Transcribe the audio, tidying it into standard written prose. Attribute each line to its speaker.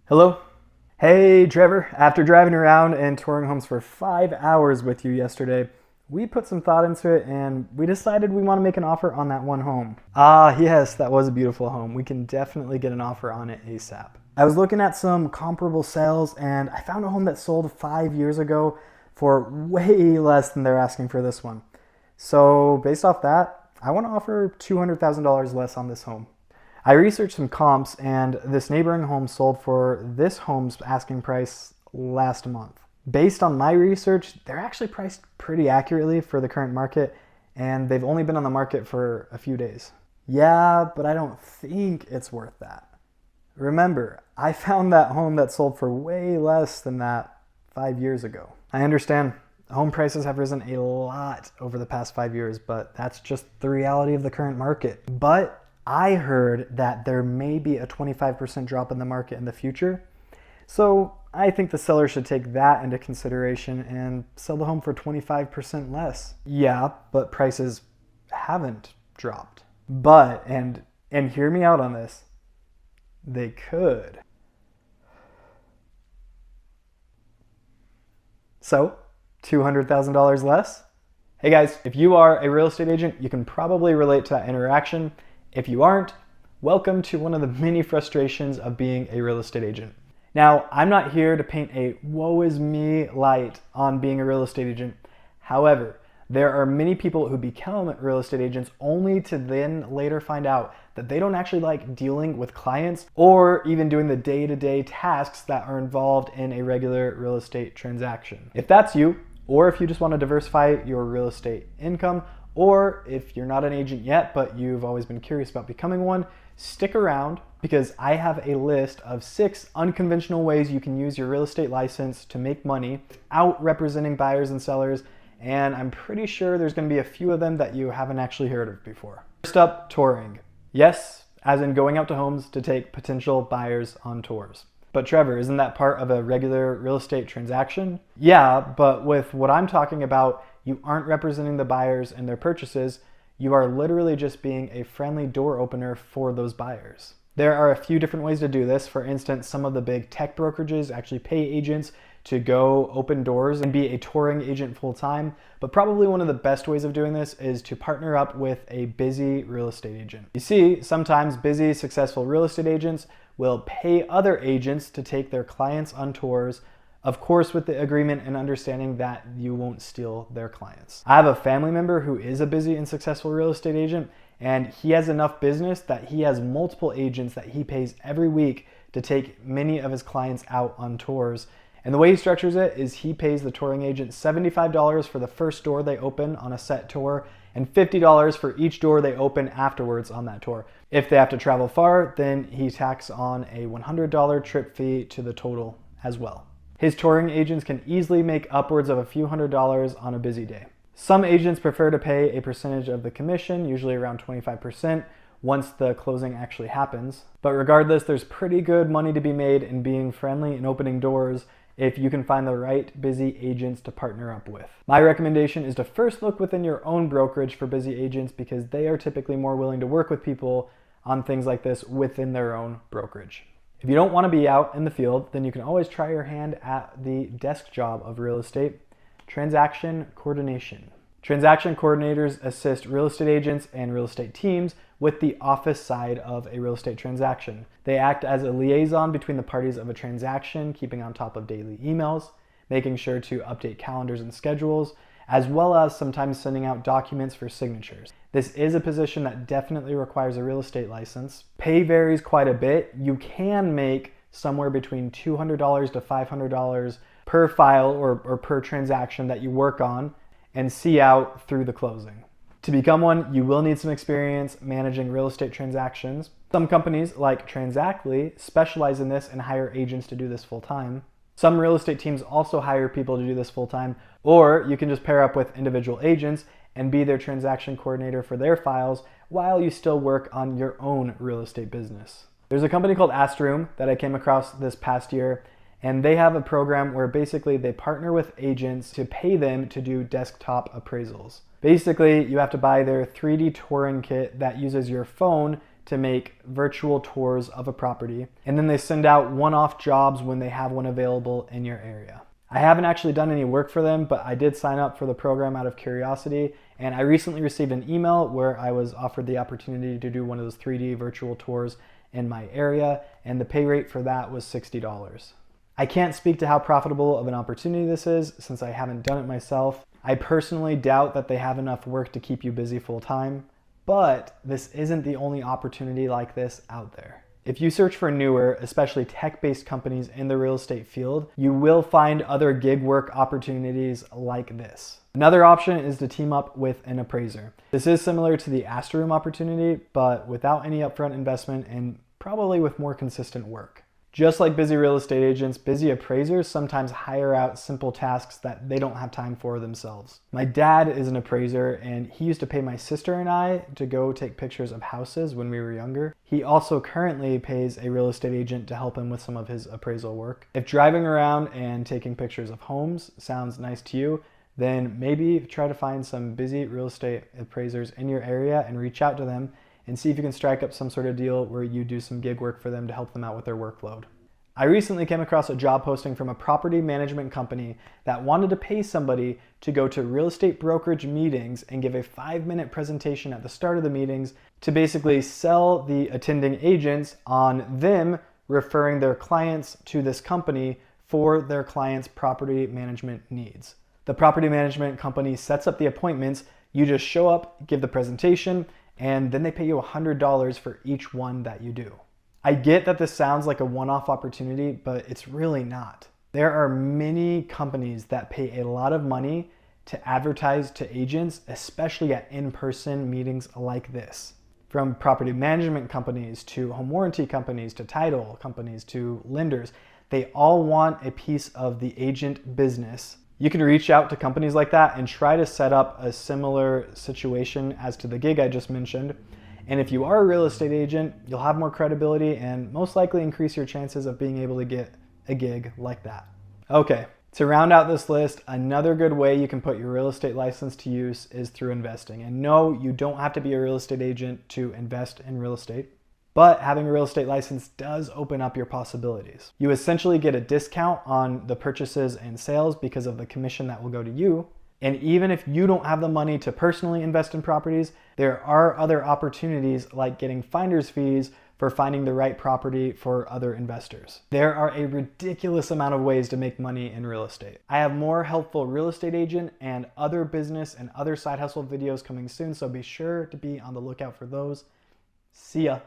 Speaker 1: Hello? Hey, Trevor. After driving around and touring homes for 5 hours with you yesterday, we put some thought into it and we decided we want to make an offer on that one home. Ah, yes, that was a beautiful home. We can definitely get an offer on it ASAP. I was looking at some comparable sales and I found a home that sold 5 years ago for way less than they're asking for this one. So, based off that, I want to offer $200,000 less on this home. I researched some comps and this neighboring home sold for this home's asking price last month. Based on my research, they're actually priced pretty accurately for the current market and they've only been on the market for a few days. Yeah, but I don't think it's worth that. Remember, I found that home that sold for way less than that 5 years ago. I understand home prices have risen a lot over the past 5 years, but that's just the reality of the current market. But I heard that there may be a 25% drop in the market in the future. So I think the seller should take that into consideration and sell the home for 25% less. Yeah, but prices haven't dropped. But, and hear me out on this, they could. So, $200,000 less? Hey guys, if you are a real estate agent, you can probably relate to that interaction. If you aren't, welcome to one of the many frustrations of being a real estate agent. Now, I'm not here to paint a woe is me light on being a real estate agent. However, there are many people who become real estate agents only to then later find out that they don't actually like dealing with clients or even doing the day-to-day tasks that are involved in a regular real estate transaction. If that's you, or if you just want to diversify your real estate income, or if you're not an agent yet, but you've always been curious about becoming one, stick around because I have a list of 6 unconventional ways you can use your real estate license to make money without representing buyers and sellers. And I'm pretty sure there's going to be a few of them that you haven't actually heard of before. First up, touring. Yes, as in going out to homes to take potential buyers on tours. But Trevor, isn't that part of a regular real estate transaction? Yeah, but with what I'm talking about, you aren't representing the buyers and their purchases. You are literally just being a friendly door opener for those buyers. There are a few different ways to do this. For instance, some of the big tech brokerages actually pay agents to go open doors and be a touring agent full time. But probably one of the best ways of doing this is to partner up with a busy real estate agent. You see, sometimes busy, successful real estate agents will pay other agents to take their clients on tours, of course with the agreement and understanding that you won't steal their clients. I have a family member who is a busy and successful real estate agent, and he has enough business that he has multiple agents that he pays every week to take many of his clients out on tours. And the way he structures it is he pays the touring agent $75 for the first door they open on a set tour and $50 for each door they open afterwards on that tour. If they have to travel far, then he tacks on a $100 trip fee to the total as well. His touring agents can easily make upwards of a few $100s on a busy day. Some agents prefer to pay a percentage of the commission, usually around 25%, once the closing actually happens. But regardless, there's pretty good money to be made in being friendly and opening doors if you can find the right busy agents to partner up with. My recommendation is to first look within your own brokerage for busy agents because they are typically more willing to work with people on things like this within their own brokerage. If you don't want to be out in the field, then you can always try your hand at the desk job of real estate, transaction coordination. Transaction coordinators assist real estate agents and real estate teams with the office side of a real estate transaction. They act as a liaison between the parties of a transaction, keeping on top of daily emails, making sure to update calendars and schedules, as well as sometimes sending out documents for signatures. This is a position that definitely requires a real estate license. Pay varies quite a bit. You can make somewhere between $200 to $500 per file or per transaction that you work on and see out through the closing. To become one, you will need some experience managing real estate transactions. Some companies like Transactly specialize in this and hire agents to do this full time. Some real estate teams also hire people to do this full time, or you can just pair up with individual agents and be their transaction coordinator for their files while you still work on your own real estate business. There's a company called Astroom that I came across this past year, and they have a program where basically they partner with agents to pay them to do desktop appraisals. Basically, you have to buy their 3D touring kit that uses your phone to make virtual tours of a property, and then they send out one-off jobs when they have one available in your area. I haven't actually done any work for them, but I did sign up for the program out of curiosity, and I recently received an email where I was offered the opportunity to do one of those 3D virtual tours in my area, and the pay rate for that was $60. I can't speak to how profitable of an opportunity this is since I haven't done it myself. I personally doubt that they have enough work to keep you busy full time, but this isn't the only opportunity like this out there. If you search for newer, especially tech-based companies in the real estate field, you will find other gig work opportunities like this. Another option is to team up with an appraiser. This is similar to the Astroom opportunity, but without any upfront investment and probably with more consistent work. Just like busy real estate agents, busy appraisers sometimes hire out simple tasks that they don't have time for themselves. My dad is an appraiser, and he used to pay my sister and I to go take pictures of houses when we were younger. He also currently pays a real estate agent to help him with some of his appraisal work. If driving around and taking pictures of homes sounds nice to you, then maybe try to find some busy real estate appraisers in your area and reach out to them and see if you can strike up some sort of deal where you do some gig work for them to help them out with their workload. I recently came across a job posting from a property management company that wanted to pay somebody to go to real estate brokerage meetings and give a 5-minute presentation at the start of the meetings to basically sell the attending agents on them referring their clients to this company for their clients' property management needs. The property management company sets up the appointments, you just show up, give the presentation, and then they pay you $100 for each one that you do. I get that this sounds like a one-off opportunity, but it's really not. There are many companies that pay a lot of money to advertise to agents, especially at in-person meetings like this. From property management companies to home warranty companies to title companies to lenders, they all want a piece of the agent business. You can reach out to companies like that and try to set up a similar situation as to the gig I just mentioned. And if you are a real estate agent, you'll have more credibility and most likely increase your chances of being able to get a gig like that. Okay, to round out this list, another good way you can put your real estate license to use is through investing. And no, you don't have to be a real estate agent to invest in real estate. But having a real estate license does open up your possibilities. You essentially get a discount on the purchases and sales because of the commission that will go to you. And even if you don't have the money to personally invest in properties, there are other opportunities like getting finder's fees for finding the right property for other investors. There are a ridiculous amount of ways to make money in real estate. I have more helpful real estate agent and other business and other side hustle videos coming soon, so be sure to be on the lookout for those. See ya.